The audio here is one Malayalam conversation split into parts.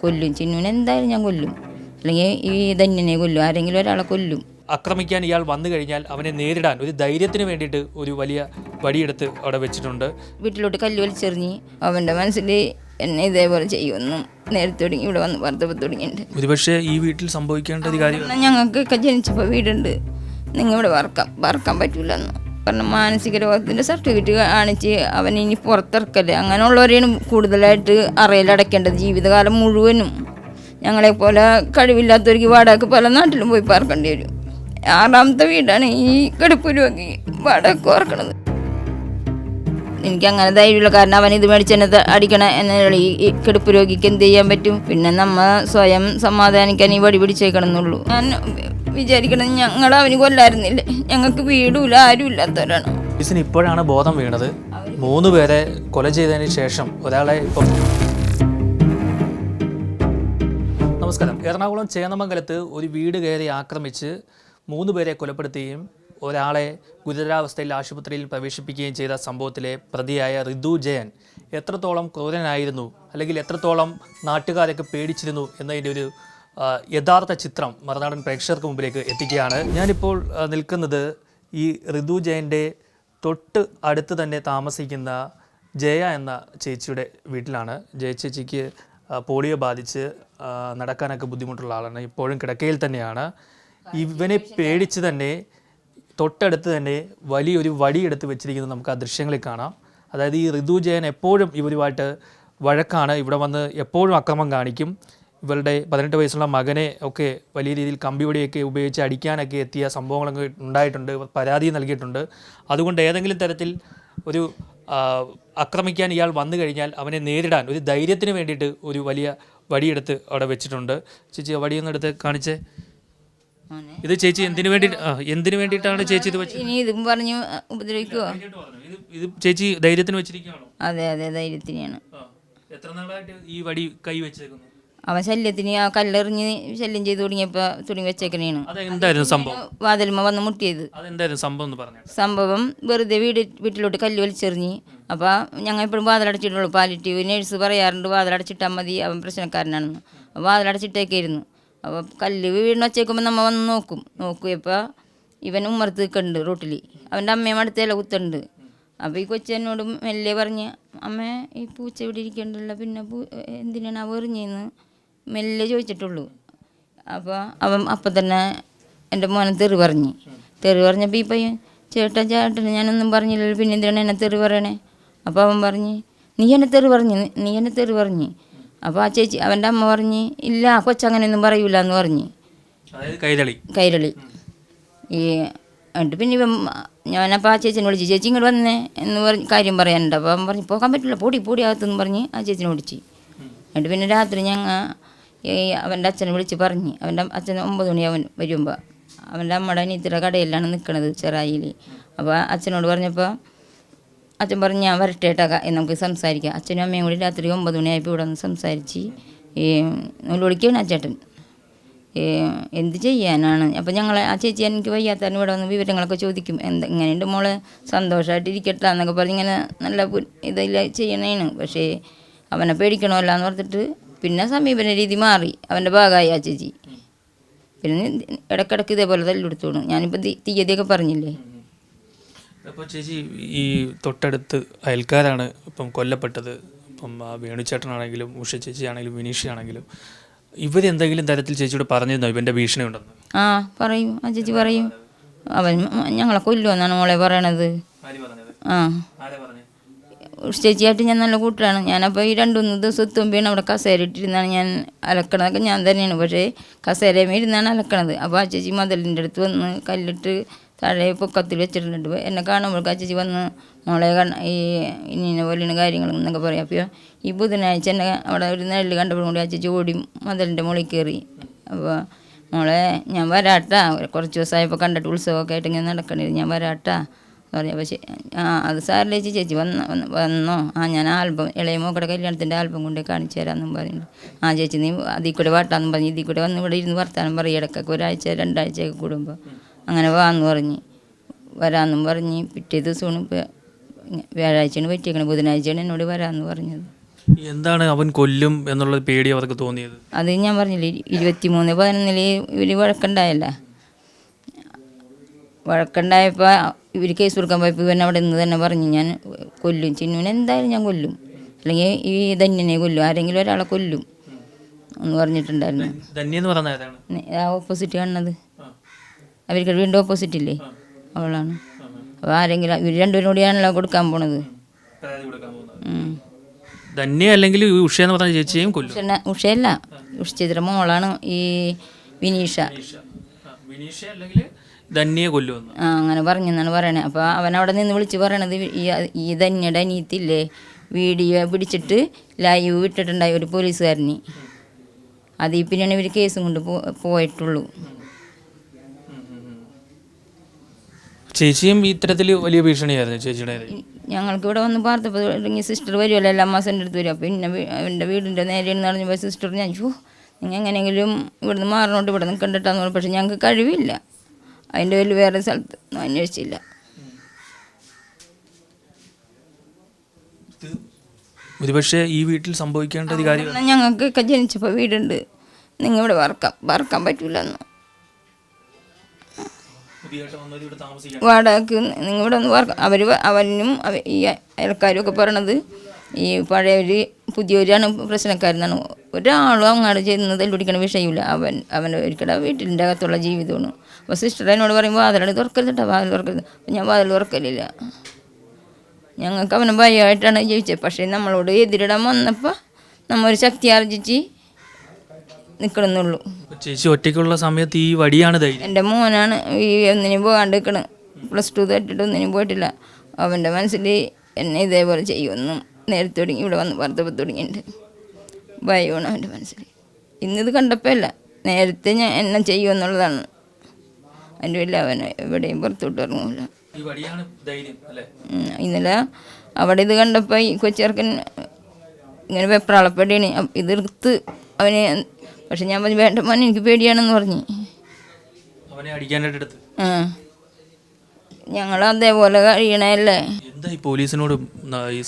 കൊല്ലും. ചിന്നുവിനെ എന്തായാലും ഞാൻ കൊല്ലും, അല്ലെങ്കിൽ ഈ ധന്യനെ കൊല്ലും, ആരെങ്കിലും ഒരാളെ കൊല്ലും. ആക്രമിക്കാൻ ഇയാൾ വന്നു കഴിഞ്ഞാൽ അവനെ നേരിടാൻ ഒരു ധൈര്യത്തിന് വേണ്ടിയിട്ട് ഒരു വലിയ വടിയെടുത്ത് അവിടെ വെച്ചിട്ടുണ്ട്. വീട്ടിലോട്ട് കല്ല് വലിച്ചെറിഞ്ഞ് അവൻ്റെ മനസ്സിൽ എന്നെ ഇതേപോലെ ചെയ്യുമെന്നും നേരത്തെ തുടങ്ങി ഇവിടെ വന്ന് വാർത്തപ്പ് തുടങ്ങിയിട്ടുണ്ട്. ഒരുപക്ഷെ ഈ വീട്ടിൽ സംഭവിക്കേണ്ട ഒരു കാര്യം, ഞങ്ങൾക്കൊക്കെ ജനിച്ചപ്പോൾ വീടുണ്ട്, നിങ്ങൾ ഇവിടെ വറക്കാൻ പറ്റൂല എന്ന് പറഞ്ഞ മാനസിക രോഗത്തിൻ്റെ സർട്ടിഫിക്കറ്റ് കാണിച്ച് അവൻ ഇനി പുറത്തിറക്കല്ലേ. അങ്ങനെയുള്ളവരെയാണ് കൂടുതലായിട്ട് അറയിലടയ്ക്കേണ്ടത് ജീവിതകാലം മുഴുവനും. ഞങ്ങളെപ്പോലെ കഴിവില്ലാത്തവർക്ക് വാടകയ്ക്ക് പല നാട്ടിലും പോയി പാർക്കേണ്ടി വരും. 6ാമത്തെ വീടാണ് ഈ കിടപ്പ് രോഗി വാടക ഓർക്കണത്. എനിക്കങ്ങനെ ധൈര്യമില്ല, കാരണം അവൻ ഇത് മേടിച്ചെന്നെ അടിക്കണം എന്നുള്ള ഈ കിടപ്പ് രോഗിക്ക് എന്ത് ചെയ്യാൻ പറ്റും? പിന്നെ നമ്മ സ്വയം സമാധാനിക്കാൻ ഈ വടി പിടിച്ചേക്കണമെന്നുള്ളൂ. ഞാൻ വിചാരിക്കണം ഞങ്ങൾ അവന് കൊല്ലായിരുന്നില്ലേ, ഞങ്ങൾക്ക് വീടുമില്ല, ആരും ഇല്ലാത്തവരാണ്. പോലീസിന് ഇപ്പോഴാണ് ബോധം വീണത്. 3 പേരെ കൊല ചെയ്തതിന് ശേഷം ഒരാളെ നമസ്കാരം. എറണാകുളം ചേന്നമംഗലത്ത് ഒരു വീട് കയറി ആക്രമിച്ച് 3 പേരെ കൊലപ്പെടുത്തുകയും ഒരാളെ ഗുരുതരാവസ്ഥയിൽ ആശുപത്രിയിൽ പ്രവേശിപ്പിക്കുകയും ചെയ്ത സംഭവത്തിലെ പ്രതിയായ ഋതു ജയൻ എത്രത്തോളം ക്രൂരനായിരുന്നു, അല്ലെങ്കിൽ എത്രത്തോളം നാട്ടുകാരൊക്കെ പേടിച്ചിരുന്നു എന്നതിൻ്റെ ഒരു യഥാർത്ഥ ചിത്രം മറുനാടൻ പ്രേക്ഷകർക്ക് മുമ്പിലേക്ക് എത്തിക്കുകയാണ്. ഞാനിപ്പോൾ നിൽക്കുന്നത് ഈ ഋതു ജയൻ്റെ തൊട്ട് അടുത്ത് തന്നെ താമസിക്കുന്ന ജയ എന്ന ചേച്ചിയുടെ വീട്ടിലാണ്. ജയ ചേച്ചിക്ക് പോളിയോ ബാധിച്ച് നടക്കാനൊക്കെ ബുദ്ധിമുട്ടുള്ള ആളാണ്, ഇപ്പോഴും കിടക്കയിൽ തന്നെയാണ്. ഇവനെ പേടിച്ച് തന്നെ തൊട്ടടുത്ത് തന്നെ വലിയൊരു വടിയെടുത്ത് വെച്ചിരിക്കുന്നത് നമുക്ക് ആ ദൃശ്യങ്ങളിൽ കാണാം. അതായത് ഈ ഋതു ജയൻ എപ്പോഴും ഇവരുമായിട്ട് വഴക്കാണ്, ഇവിടെ വന്ന് എപ്പോഴും അക്രമം കാണിക്കും. ഇവരുടെ 18 വയസ്സുള്ള മകനെ ഒക്കെ വലിയ രീതിയിൽ കമ്പിവടിയൊക്കെ ഉപയോഗിച്ച് അടിക്കാനൊക്കെ എത്തിയ സംഭവങ്ങളൊക്കെ ഉണ്ടായിട്ടുണ്ട്, പരാതി നൽകിയിട്ടുണ്ട്. അതുകൊണ്ട് ഏതെങ്കിലും തരത്തിൽ ഒരു ആക്രമിക്കാൻ ഇയാൾ വന്നു കഴിഞ്ഞാൽ അവനെ നേരിടാൻ ഒരു ധൈര്യത്തിന് വേണ്ടിയിട്ട് ഒരു വലിയ വടിയെടുത്ത് അവിടെ വെച്ചിട്ടുണ്ട്. ചേച്ചി വടിയൊന്നും എടുത്ത് കാണിച്ചേ. ഇത് ചേച്ചി എന്തിനു വേണ്ടിയിട്ടാണ് ചേച്ചി ഇത് വെച്ചത്? ഇനി ഇതും പറഞ്ഞു ഉപദ്രവിക്കുവോ? ഇത് ചേച്ചി ധൈര്യത്തിന് വെച്ചിരിക്കുകയാണോ? അതെ ധൈര്യത്തിനാണ്. എത്ര നാളായിട്ട് ഈ വടി കൈ വെച്ചേക്കുന്നു? അവൻ ശല്യത്തിന് ആ കല്ലെറിഞ്ഞ് ശല്യം ചെയ്ത് തുടങ്ങി വെച്ചേക്കണേണ്. അതെന്തായിരുന്നു സംഭവം? വാതിൽമ വന്ന് മുട്ടിയത്. അതെന്തായിരുന്നു സംഭവം എന്ന് പറഞ്ഞു? സംഭവം വെറുതെ വീട്ടിലോട്ട് കല്ല് വലിച്ചെറിഞ്ഞ്. അപ്പോൾ ഞങ്ങൾ എപ്പോഴും വാതിലടച്ചിട്ടുള്ളൂ. പാലിറ്റീവ് നേഴ്സ് പറയാറുണ്ട് വാതിലടച്ചിട്ടാൽ മതി, അവൻ പ്രശ്നക്കാരനാണെന്ന്. വാതിലടച്ചിട്ടേക്കായിരുന്നു. അപ്പോൾ കല്ല് വീടിന് വച്ചേക്കുമ്പോൾ നമ്മൾ വന്ന് നോക്കിയപ്പോൾ ഇവൻ ഉമ്മർത്ത് നിൽക്കുന്നുണ്ട് റോട്ടിൽ. അവൻ്റെ അമ്മയും അടുത്തേല കുത്തുണ്ട്. അപ്പോൾ ഈ കൊച്ചെന്നോട് മെല്ലെ പറഞ്ഞ്, അമ്മേ ഈ പൂച്ച ഇവിടെ ഇരിക്കണ്ടല്ലോ, പിന്നെ എന്തിനാണ് അവ എറിഞ്ഞെന്ന് മെല്ലെ ചോദിച്ചിട്ടുള്ളൂ. അപ്പോൾ അവൻ അപ്പം തന്നെ എൻ്റെ മോനെ തെറി പറഞ്ഞപ്പോൾ ഈ പയ്യൻ ചേട്ടന് ഞാനൊന്നും പറഞ്ഞില്ലല്ലോ, പിന്നെ എന്തിനാണ് എന്നെ തെറി പറയണേ? അപ്പോൾ അവൻ പറഞ്ഞ് നീ എന്നെ തെറി പറഞ്ഞ്. അപ്പോൾ ആ ചേച്ചി അവൻ്റെ അമ്മ പറഞ്ഞ് ഇല്ല കൊച്ചങ്ങനെയൊന്നും പറയൂല എന്ന് പറഞ്ഞ്. കൈരളി ഈ എന്നിട്ട് പിന്നെ ഞാനപ്പോൾ ആ ചേച്ചിനെ വിളിച്ച്, ചേച്ചി ഇങ്ങോട്ട് വന്നേ എന്ന് പറഞ്ഞ് കാര്യം പറയാനുണ്ട്. അപ്പോൾ അവൻ പറഞ്ഞ് പോകാൻ പറ്റില്ല, പൊടി അകത്തെന്ന് പറഞ്ഞ് ആ ചേച്ചിനെ വിളിച്ച്. എന്നിട്ട് പിന്നെ രാത്രി ഞങ്ങൾ അവൻ്റെ അച്ഛനെ വിളിച്ച് പറഞ്ഞ്. അവൻ്റെ അച്ഛൻ 9 മണിയാവൻ വരുമ്പോൾ അവൻ്റെ അമ്മയുടെ അനിയത്തിയുടെ കടയിലാണ് നിൽക്കുന്നത് ചെറായിൽ. അപ്പോൾ അച്ഛനോട് പറഞ്ഞപ്പോൾ അച്ഛൻ പറഞ്ഞ് ഞാൻ വരട്ടേട്ടാ നമുക്ക് സംസാരിക്കാം. അച്ഛനും അമ്മയും കൂടി രാത്രി 9 മണിയായപ്പോൾ ഇവിടെ വന്ന് സംസാരിച്ച് വിളിക്കുകയാണ് അച്ചേട്ടൻ. എന്ത് ചെയ്യാനാണ്? അപ്പോൾ ഞങ്ങൾ ആ ചേച്ചി എനിക്ക് വയ്യാത്തതിന് ഇവിടെ വന്ന് വിവരങ്ങളൊക്കെ ചോദിക്കും. ഇങ്ങനെയുണ്ട് മോളെ, സന്തോഷമായിട്ട് ഇരിക്കട്ടെ എന്നൊക്കെ പറഞ്ഞ് ഇങ്ങനെ നല്ല ഇതിൽ ചെയ്യണേന്. പക്ഷേ അവനെ പേടിക്കണമല്ല എന്ന് പറഞ്ഞിട്ട് പിന്നെ സമീപന രീതി മാറി, അവൻ്റെ ഭാഗമായി ആ ചേച്ചി. പിന്നെ ഇടയ്ക്കിടയ്ക്ക് ഇതേപോലെ തല്ലെടുത്തോണം. ഞാനിപ്പോൾ തീയതിയൊക്കെ പറഞ്ഞില്ലേ. അപ്പോൾ ചേച്ചി ഈ തൊട്ടടുത്ത് അയൽക്കാരാണ് ഇപ്പം കൊല്ലപ്പെട്ടത്. ഇപ്പം വേണുചേട്ടനാണെങ്കിലും ഉഷ ചേച്ചിയാണെങ്കിലും വിനീഷയാണെങ്കിലും ഇവരെന്തെങ്കിലും തരത്തിൽ ചേച്ചിയോട് പറഞ്ഞിരുന്നോ ഇവൻ്റെ ഭീഷണി ഉണ്ടെന്ന്? പറയും, ആ ചേച്ചി പറയും. അവൻ ഞങ്ങളെ കൊല്ലുമെന്നാണ് മോളെ പറയണത്. ചേച്ചിയായിട്ട് ഞാൻ നല്ല കൂട്ടാണ്. ഞാനപ്പോൾ ഈ 2-3 ദിവസം എത്തുമ്പോഴാണ് അവിടെ കസേര ഇട്ടിരുന്നാണ് ഞാൻ അലക്കണതൊക്കെ ഞാൻ തന്നെയാണ്. പക്ഷേ കസേരയിൽ ഇരുന്നാണ് അലക്കണത്. അപ്പോൾ ആ ചേച്ചി മതിലിൻ്റെ അടുത്ത് വന്ന് കല്ലിട്ട് താഴെ പൊക്കത്തിൽ വെച്ചിട്ടുണ്ട്. എന്നെ കാണുമ്പോൾ ആ ചേച്ചി വന്ന് മോളെ ഈ ഇന്ന പോലെയാണ് കാര്യങ്ങൾ എന്നൊക്കെ പറയും. അപ്പോൾ ഈ ബുധനാഴ്ച എന്നെ അവിടെ ഒരു നെല്ല് കണ്ടപ്പോഴും കൂടി ആ ചേച്ചി ഓടി മതിലിൻ്റെ മുകളിൽ കയറി. അപ്പോൾ മോളെ ഞാൻ വരാട്ടാ, കുറച്ച് ദിവസമായപ്പോൾ കണ്ടിട്ട് ഉത്സവമൊക്കെ ആയിട്ട് ഇങ്ങനെ നടക്കണില്ല, ഞാൻ വരാട്ടാ പറയാം. പക്ഷേ അത് സാറിലെ ചേച്ചി വന്നോ? ഞാൻ ആൽബം ഇളയ മോക്കടെ കല്യാണത്തിൻ്റെ ആൽബം കൊണ്ട് കാണിച്ചു തരാമെന്നും പറയുന്നുണ്ട്. ചേച്ചി നീ അതിൽ കൂടെ വാട്ടാന്നും പറഞ്ഞ് ഇതിൽ കൂടെ വന്ന് ഇവിടെ ഇരുന്ന് വർത്താനം പറയും ഇടയ്ക്കൊക്കെ 1-2 ആഴ്ചയൊക്കെ കൂടുമ്പോൾ. അങ്ങനെ വാന്ന് പറഞ്ഞ് വരാമെന്നും പറഞ്ഞ് പിറ്റേ ദിവസമാണ് ഇപ്പോൾ വ്യാഴാഴ്ചയാണ് പറ്റിയേക്കണത്. ബുധനാഴ്ചയാണ് എന്നോട് വരാമെന്ന് പറഞ്ഞത്. എന്താണ് അവൻ കൊല്ലും എന്നുള്ള പേടി അവർക്ക് തോന്നിയത്? അത് ഞാൻ പറഞ്ഞില്ലേ 23/11 ഇവർ വഴക്കുണ്ടായപ്പോൾ ഇവർ കേസ് കൊടുക്കാൻ പോയപ്പോൾ ഇവൻ അവിടെ നിന്ന് തന്നെ പറഞ്ഞു ഞാൻ കൊല്ലും, ചിന്നുവിനെ എന്തായാലും ഞാൻ കൊല്ലും, അല്ലെങ്കിൽ ഈ ധന്യനെ കൊല്ലും, ആരെങ്കിലും ഒരാളെ കൊല്ലും എന്ന് പറഞ്ഞിട്ടുണ്ടായിരുന്നു. ആ ഓപ്പോസിറ്റ് കാണുന്നത് അവർക്ക് വീണ്ടും ഓപ്പോസിറ്റ് ഇല്ലേ, അവളാണ്. അപ്പോൾ ആരെങ്കിലും ഇവർ രണ്ടുപേരും കൂടിയാണല്ലോ കൊടുക്കാൻ പോണത്. ഉഷയല്ല, ഉഷ ചേച്ചിയുടെ മോളാണ് ഈ വിനീഷ. അങ്ങനെ പറഞ്ഞെന്നാണ് പറയണത്. അപ്പോൾ അവൻ അവിടെ നിന്ന് വിളിച്ച് പറയണത് ഈ ധന്യയുടെ അനിയത്തില്ലേ വീഡിയോ പിടിച്ചിട്ട് ലൈവ് വിട്ടിട്ടുണ്ടായി ഒരു പോലീസുകാരന്, അതിൽ പിന്നെയാണ് ഇവർ കേസും കൊണ്ട് പോയിട്ടുള്ളൂ. ചേച്ചിയും ഇത്തരത്തിൽ വലിയ ഭീഷണിയായിരുന്നു ചേച്ചിയുടെ? ഞങ്ങൾക്ക് ഇവിടെ വന്ന് പാർത്തപ്പോൾ സിസ്റ്റർ വരുമല്ലോ, എല്ലാ മാസം എൻ്റെ അടുത്ത് വരും. അപ്പോൾ പിന്നെ എൻ്റെ വീടിൻ്റെ നേരെയെന്ന് പറഞ്ഞപ്പോൾ സിസ്റ്റർ ഞാൻ നിങ്ങൾ എങ്ങനെയെങ്കിലും ഇവിടുന്ന് മാറണോട്ട് ഇവിടെ നിൽക്കണ്ടിട്ടാന്ന് പറഞ്ഞു. പക്ഷെ ഞങ്ങൾക്ക് കഴിവില്ല, അതിൻ്റെ പേരിൽ വേറെ സ്ഥലത്ത് അന്വേഷിച്ചില്ല. ഒരുപക്ഷെ ഈ വീട്ടിൽ സംഭവിക്കേണ്ട ഒരു കാര്യം ഞങ്ങൾക്കൊക്കെ ജനിച്ചപ്പോൾ വീടുണ്ട്, നിങ്ങൾ ഇവിടെ വറക്കാൻ പറ്റില്ല എന്ന് വാടകയ്ക്ക് നിങ്ങൾ ഇവിടെ ഒന്ന് അവനും ഈ അയൽക്കാരും ഒക്കെ പറയണത് ഈ പഴയൊരു പുതിയൊരാണ് പ്രശ്നക്കാരെന്നാണ്. ഒരാളും അങ്ങാട് ചെയ്യുന്നത് തല്ലുപിടിക്കണ വിഷയമില്ല. അവൻ്റെ ഒരിക്കലും വീട്ടിൻ്റെ അകത്തുള്ള ജീവിതമാണ്. അപ്പോൾ സിസ്റ്റർ എന്നോട് പറയുമ്പോൾ വാതിലാണ് തുറക്കരുത്, വാതിൽ തുറക്കരുത്. അപ്പം ഞാൻ വാതിൽ തുറക്കലില്ല. ഞങ്ങൾക്ക് അവനെ ഭയമായിട്ടാണ് ജീവിച്ചത്. പക്ഷേ നമ്മളോട് എതിരിടാൻ വന്നപ്പോൾ നമ്മൊരു ശക്തി ആർജിച്ച് നിൽക്കണമെന്നുള്ളൂ. ചേച്ചി ഒറ്റയ്ക്കുള്ള സമയത്ത് ഈ വടിയാണ് ധൈര്യം. എൻ്റെ മോനാണ് ഈ ഒന്നിനും പോകാണ്ട് നിൽക്കണം, +2 തട്ടിട്ട് ഒന്നിനും പോയിട്ടില്ല. അവൻ്റെ മനസ്സിൽ എന്നെ ഇതേപോലെ ചെയ്യുമെന്നും നേരത്തെ തുടങ്ങി ഇവിടെ വന്ന് വാർത്തപ്പോൾ തുടങ്ങിയിട്ട് ഭയമാണ് അവൻ്റെ മനസ്സിൽ. ഇന്നിത് കണ്ടപ്പോൾ അല്ല, നേരത്തെ ഞാൻ എന്നെ ചെയ്യുമെന്നുള്ളതാണ്. അതിൻ്റെ പേരിൽ അവൻ എവിടെയും പുറത്തോട്ട് ഇറങ്ങില്ല. ഇന്നലെ അവിടെ ഇത് കണ്ടപ്പോൾ ഈ കൊച്ചിയർക്കൻ ഇങ്ങനെ വെപ്രാളപ്പെടുകയാണ്. ഇതെടുത്ത് അവനെ, പക്ഷെ ഞാൻ പറഞ്ഞു വേണ്ട മോനെ എനിക്ക് പേടിയാണെന്ന് പറഞ്ഞു. ഞങ്ങൾ അതേപോലെ കഴിയണല്ലേ.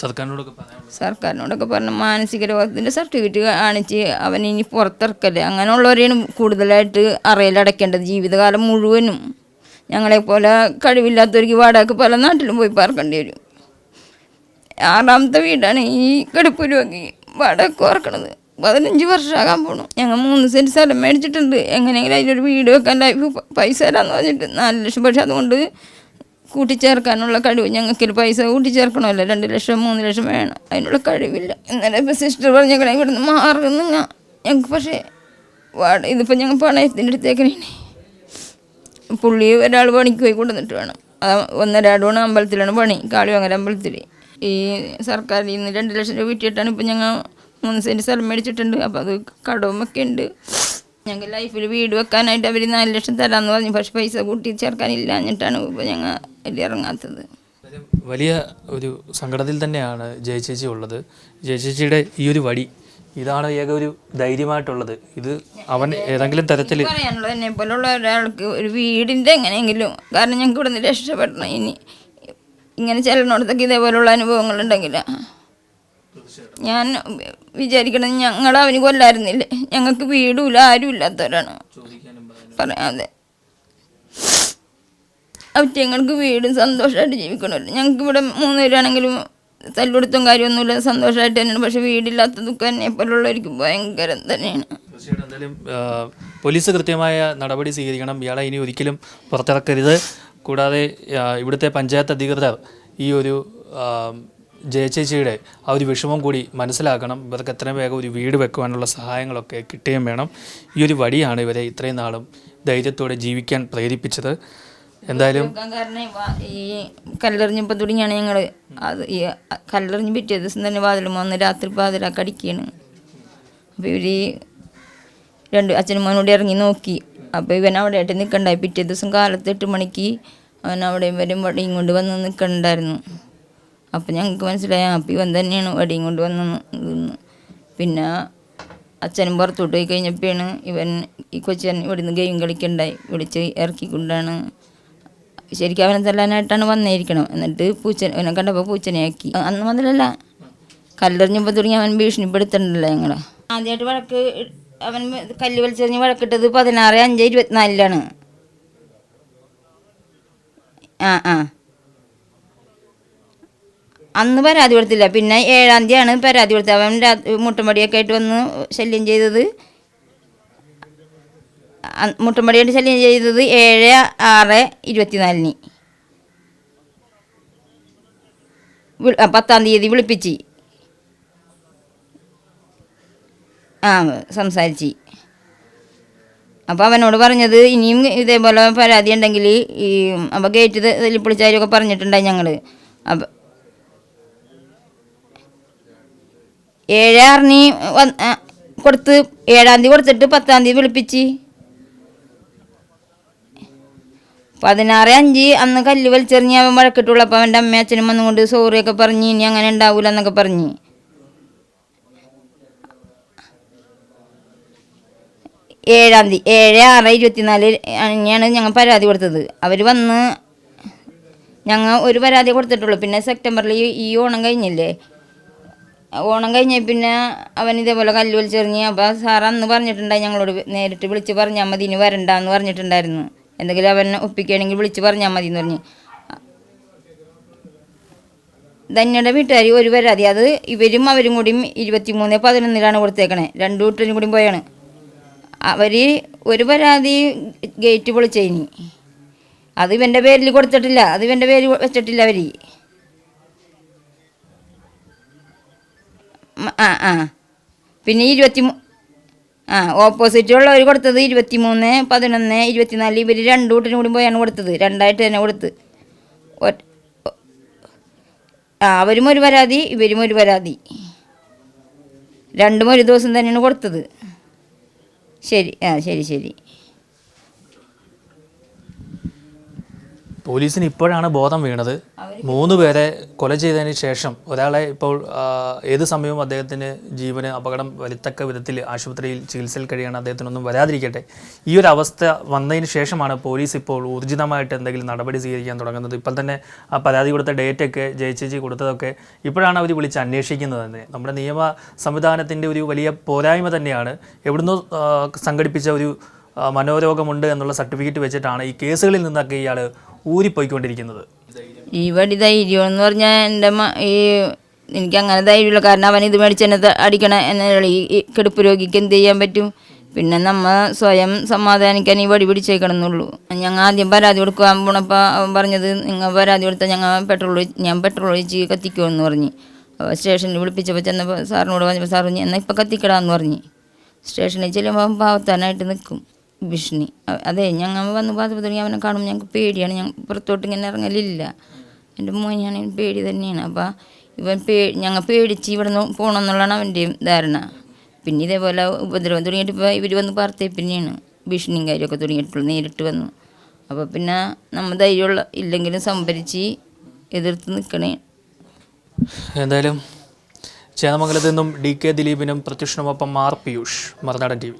സർക്കാരിനോടൊക്കെ പറഞ്ഞു മാനസിക രോഗത്തിൻ്റെ സർട്ടിഫിക്കറ്റ് കാണിച്ച് അവൻ ഇനി പുറത്തിറക്കല്ലേ. അങ്ങനെയുള്ളവരെയാണ് കൂടുതലായിട്ട് അറയിലടയ്ക്കേണ്ടത് ജീവിതകാലം മുഴുവനും. ഞങ്ങളെപ്പോലെ കഴിവില്ലാത്തവർക്ക് വാടകയ്ക്ക് പല നാട്ടിലും പോയി പാർക്കേണ്ടി വരും. 6ാമത്തെ വീടാണ് ഈ കടുപ്പുരുവാക്കി വാടകയ്ക്ക് ഓർക്കണത്. 15 വർഷമാകാൻ പോണു. ഞങ്ങൾ 3 സെൻറ്റ് സ്ഥലം മേടിച്ചിട്ടുണ്ട്. എങ്ങനെയെങ്കിലും അതിലൊരു വീട് വെക്കാൻ ലൈഫ് പൈസ തരാമെന്ന് പറഞ്ഞിട്ട് 4 ലക്ഷം. പക്ഷെ അതുകൊണ്ട് കൂട്ടിച്ചേർക്കാനുള്ള കഴിവ് ഞങ്ങൾക്ക് പൈസ കൂട്ടിച്ചേർക്കണമല്ലോ, 2 ലക്ഷം 3 ലക്ഷം വേണം, അതിനുള്ള കഴിവില്ല. ഇന്നലെ ഇപ്പോൾ സിസ്റ്റർ പറഞ്ഞേക്കണേ ഇവിടുന്ന് മാറുന്നു ഞങ്ങൾക്ക്. പക്ഷേ ഇതിപ്പോൾ ഞങ്ങൾ പണയത്തിൻ്റെ അടുത്തേക്കണേ. പുള്ളി ഒരാൾ പണിക്ക് പോയി കൊണ്ടുവന്നിട്ട് വേണം. 1.5 അമ്പലത്തിലാണ് പണി, കാളിവാങ്ങര അമ്പലത്തിൽ. ഈ സർക്കാരിൽ നിന്ന് 2 ലക്ഷം രൂപ കിട്ടിയിട്ടാണ് ഇപ്പോൾ ഞങ്ങൾ 3 സെൻറ്റ് സ്ഥലം മേടിച്ചിട്ടുണ്ട്. അപ്പോൾ അത് കടവുമൊക്കെ ഉണ്ട്. ഞങ്ങൾക്ക് ലൈഫിൽ വീട് വെക്കാനായിട്ട് അവർ 4 ലക്ഷം തരാമെന്ന് പറഞ്ഞു. പക്ഷെ പൈസ കൂട്ടി ചേർക്കാനില്ല എന്നിട്ടാണ് ഇപ്പോൾ ഞങ്ങൾ വലിയ ഇറങ്ങാത്തത്. വലിയ ഒരു സങ്കടത്തിൽ തന്നെയാണ് ജയചേച്ചി ഉള്ളത്. ജയചേച്ചിയുടെ ഈ ഒരു വടി ഇതാണ് ഏക ഒരു ധൈര്യമായിട്ടുള്ളത്. ഇത് അവൻ ഏതെങ്കിലും തരത്തിൽ പറയാനുള്ളത് എന്നെ പോലുള്ള ഒരാൾക്ക് ഒരു വീടിൻ്റെ എങ്ങനെയെങ്കിലും, കാരണം ഞങ്ങൾക്ക് ഇവിടെ നിന്ന് രക്ഷപ്പെടണം. ഇനി ഇങ്ങനെ ചെല്ലുന്നിടത്തൊക്കെ ഇതേപോലുള്ള അനുഭവങ്ങളുണ്ടെങ്കിൽ ഞാൻ വിചാരിക്കണം ഞങ്ങളവന് കൊല്ലായിരുന്നില്ലേ. ഞങ്ങൾക്ക് വീടുമില്ല, ആരും ഇല്ലാത്തവരാണ് പറയാതെ. അവറ്റങ്ങൾക്ക് വീടും സന്തോഷമായിട്ട് ജീവിക്കണമല്ലോ. ഞങ്ങൾക്ക് ഇവിടെ 3 പേരാണെങ്കിലും തല്ലുകൊടുത്തും കാര്യമൊന്നുമില്ല, സന്തോഷമായിട്ട് തന്നെയാണ്. പക്ഷെ വീടില്ലാത്ത ദുഃഖം എന്നെ പോലുള്ളവർക്ക് ഭയങ്കരം തന്നെയാണ്. എന്തായാലും പോലീസ് കൃത്യമായ നടപടി സ്വീകരിക്കണം. ഇയാളെ ഇനി ഒരിക്കലും പുറത്തിറക്കരുത്. കൂടാതെ ഇവിടുത്തെ പഞ്ചായത്ത് അധികൃതർ ഈ ഒരു ജയചേച്ചിയുടെ ആ ഒരു വിഷമം കൂടി മനസ്സിലാക്കണം. ഇവർക്ക് എത്രയും വേഗം ഒരു വീട് വെക്കുവാനുള്ള സഹായങ്ങളൊക്കെ കിട്ടുകയും വേണം. ഈ ഒരു വടിയാണ് ഇവരെ ഇത്രയും നാളും ധൈര്യത്തോടെ ജീവിക്കാൻ പ്രേരിപ്പിച്ചത്. എന്തായാലും കാരണം ഈ കല്ലെറിഞ്ഞപ്പോൾ തുടങ്ങിയാണ് ഞങ്ങൾ. അത് ഈ കല്ലെറിഞ്ഞ് പിറ്റേ ദിവസം തന്നെ വാതിലും വന്ന് രാത്രി പാതിരാക്ക് അടിക്കുകയാണ്. അപ്പോൾ ഇവർ 2 അച്ഛനും മോനോട് ഇറങ്ങി നോക്കി. അപ്പോൾ ഇവൻ അവിടെ ആയിട്ട് നിൽക്കണ്ടായി. പിറ്റേ ദിവസം കാലത്ത് 8 മണിക്ക് അവൻ അവിടെയും വരും വടിയും കൊണ്ട് വന്ന് നിൽക്കണ്ടായിരുന്നു. അപ്പോൾ ഞങ്ങൾക്ക് മനസ്സിലായി അപ്പോൾ ഇവൻ തന്നെയാണ് വടിയും കൊണ്ട് വന്നു. പിന്നെ അച്ഛനും പുറത്തോട്ട് പോയി കഴിഞ്ഞപ്പോഴാണ് ഇവൻ ഈ കൊച്ചൻ ഇവിടുന്ന് ഗെയിം കളിക്കണ്ടായി. വിളിച്ച് ഇറക്കിക്കൊണ്ടാണ്. ശരിക്കും അവനെ തല്ലാനായിട്ടാണ് വന്നിരിക്കണം. എന്നിട്ട് ഇവനെ കണ്ടപ്പോൾ പൂച്ചനെയാക്കി. അന്ന് മുതലല്ല, കല്ലെറിഞ്ഞപ്പോൾ തുടങ്ങി അവൻ ഭീഷണിപ്പെടുത്തണ്ടല്ലോ ഞങ്ങൾ. ആദ്യമായിട്ട് വഴക്ക് അവൻ കല്ല് വലിച്ചെറിഞ്ഞ് വഴക്കിട്ടത് 16/5/24 ആ അന്ന് പരാതി കൊടുത്തില്ല. പിന്നെ 7-ാം തീയതിയാണ് പരാതി കൊടുത്തത്. അവൻ മുട്ടുമടിയൊക്കെ ആയിട്ട് വന്ന് ശല്യം ചെയ്തത്. മുട്ടുമടിയായിട്ട് ശല്യം ചെയ്തത് 7/6/24 10-ാം തീയതി വിളിപ്പിച്ച് സംസാരിച്ച്. അപ്പോൾ അവനോട് പറഞ്ഞത് ഇനിയും ഇതേപോലെ പരാതി ഉണ്ടെങ്കിൽ അപ്പോൾ ഗേറ്റ് തല്ലിപ്പൊളിച്ചാരൊക്കെ പറഞ്ഞിട്ടുണ്ടായി ഞങ്ങൾ. അപ്പം 7/6 കൊടുത്ത് 7-ാം തീയതി കൊടുത്തിട്ട് 10-ാം തീയതി വിളിപ്പിച്ച് 16/5 അന്ന് കല്ല് വലിച്ചെറിഞ്ഞ് അവൻ വഴക്കിട്ടുള്ളൂ. അപ്പോൾ അവൻ്റെ അമ്മയും അച്ഛനും വന്നുകൊണ്ട് സോറിയൊക്കെ പറഞ്ഞ് ഇനി അങ്ങനെ ഉണ്ടാവില്ല എന്നൊക്കെ പറഞ്ഞ് 7-ാം തീയതി 7/6/24 ഞങ്ങൾ പരാതി കൊടുത്തത്. അവർ വന്ന് ഞങ്ങൾ ഒരു പരാതി കൊടുത്തിട്ടുള്ളൂ. പിന്നെ സെപ്റ്റംബറിൽ ഈ ഓണം കഴിഞ്ഞില്ലേ, ഓണം കഴിഞ്ഞ പിന്നെ അവൻ ഇതേപോലെ കല്ല് വലിച്ചെറിഞ്ഞ്. അപ്പോൾ സാർ അന്ന് പറഞ്ഞിട്ടുണ്ടായി ഞങ്ങളോട് നേരിട്ട് വിളിച്ച് പറഞ്ഞാൽ മതി, ഇനി വരണ്ടെന്ന് പറഞ്ഞിട്ടുണ്ടായിരുന്നു. എന്തെങ്കിലും അവൻ ഒപ്പിക്കുകയാണെങ്കിൽ വിളിച്ച് പറഞ്ഞാൽ മതി എന്ന് പറഞ്ഞ്. ധന്യയുടെ വീട്ടുകാർ ഒരു പരാതി, അത് ഇവരും അവരും കൂടിയും 23/11 കൊടുത്തേക്കണേ. 2 വീട്ടിലും കൂടിയും പോയാണ്. അവർ ഒരു പരാതി ഗേറ്റ് പൊളിച്ചതിന് അത് ഇവൻ്റെ പേരിൽ കൊടുത്തിട്ടില്ല, അത് ഇവൻ്റെ പേര് വെച്ചിട്ടില്ല അവർ. പിന്നെ 23 ഓപ്പോസിറ്റുള്ളവർ കൊടുത്തത് 23/11/24 ഇവർ 2 വീട്ടിനും കൂടി പോയാണ് കൊടുത്തത്. 2ആയിട്ട് തന്നെ കൊടുത്ത്. അവരും ഒരു പരാതി ഇവരും ഒരു പരാതി, രണ്ടും ഒരു ദിവസം തന്നെയാണ് കൊടുത്തത്. ശരി ശരി. പോലീസിന് ഇപ്പോഴാണ് ബോധം വീണത്. 3 പേരെ കൊല ചെയ്തതിന് ശേഷം ഒരാളെ ഇപ്പോൾ ഏത് സമയവും അദ്ദേഹത്തിന് ജീവന് അപകടം വരുത്തക്ക വിധത്തിൽ ആശുപത്രിയിൽ ചികിത്സയിൽ കഴിയാണ്. അദ്ദേഹത്തിനൊന്നും വരാതിരിക്കട്ടെ. ഈ ഒരു അവസ്ഥ വന്നതിന് ശേഷമാണ് പോലീസ് ഇപ്പോൾ ഊർജിതമായിട്ട് എന്തെങ്കിലും നടപടി സ്വീകരിക്കാൻ തുടങ്ങുന്നത്. ഇപ്പോൾ തന്നെ ആ പരാതി കൊടുത്ത ഡേറ്റൊക്കെ ജയചേച്ചി കൊടുത്തതൊക്കെ ഇപ്പോഴാണ് അവർ വിളിച്ച് അന്വേഷിക്കുന്നത് തന്നെ. നമ്മുടെ നിയമ സംവിധാനത്തിൻ്റെ ഒരു വലിയ പോരായ്മ തന്നെയാണ്. എവിടുന്നോ സംഘടിപ്പിച്ച ഒരു മനോരോഗമുണ്ട് എന്നുള്ള സർട്ടിഫിക്കറ്റ് വെച്ചിട്ടാണ് ഈ കേസുകളിൽ നിന്നൊക്കെ ഇയാൾ ഊരിപ്പോയിക്കൊണ്ടിരിക്കുന്നത്. ഈ വടി ധൈര്യം എന്ന് പറഞ്ഞാൽ എനിക്ക് അങ്ങനെ ധൈര്യമില്ല. കാരണം അവൻ ഇത് മേടിച്ച് എന്നെ അടിക്കണ എന്നുള്ള ഈ കിടപ്പ് രോഗിക്ക് എന്ത് ചെയ്യാൻ പറ്റും? പിന്നെ നമ്മൾ സ്വയം സമാധാനിക്കാൻ ഈ വടി പിടിച്ചേക്കണം എന്നുള്ളൂ. ഞങ്ങൾ ആദ്യം പരാതി കൊടുക്കാൻ പോണപ്പോൾ അവൻ പറഞ്ഞത് നിങ്ങൾ പരാതി കൊടുത്താൽ ഞാൻ പെട്രോൾ ഒഴിച്ച് കത്തിക്കുമെന്ന് പറഞ്ഞ്. അപ്പോൾ സ്റ്റേഷനിൽ വിളിപ്പിച്ചപ്പോൾ ചെന്നപ്പോൾ സാറിനോട് പറഞ്ഞപ്പോൾ സാറ് എന്നാൽ ഇപ്പം കത്തിക്കടാന്ന് പറഞ്ഞ്. സ്റ്റേഷനിൽ ചെല്ലുമ്പോൾ പാവത്താനായിട്ട് നിൽക്കും ഭീഷണി. അതെ, ഞങ്ങൾ വന്ന് തുടങ്ങി അവനെ കാണുമ്പോൾ ഞങ്ങൾക്ക് പേടിയാണ്. ഞങ്ങൾ പുറത്തോട്ട് ഇങ്ങനെ ഇറങ്ങലില്ല. എൻ്റെ മോനാണെങ്കിൽ പേടി തന്നെയാണ്. അപ്പോൾ ഞങ്ങൾ പേടിച്ച് ഇവിടെ നിന്ന് പോകണമെന്നുള്ളതാണ് അവൻ്റെയും ധാരണ. പിന്നെ ഇതേപോലെ ഉപദ്രവം തുടങ്ങിയിട്ട് ഇപ്പോൾ ഇവർ വന്ന് പാർത്തേ പിന്നെയാണ് ഭീഷണിയും കാര്യമൊക്കെ തുടങ്ങിയിട്ടുള്ളൂ. നേരിട്ട് വന്നു. അപ്പോൾ പിന്നെ നമ്മൾ ധൈര്യമുള്ള ഇല്ലെങ്കിലും സംഭരിച്ച് എതിർത്ത് നിൽക്കണേ. എന്തായാലും ചേന്നമംഗലത്ത് നിന്നും DK ദിലീപിനും പ്രത്യുഷനുമൊപ്പം ആർ പിയൂഷ്, മറുനാടൻ TV.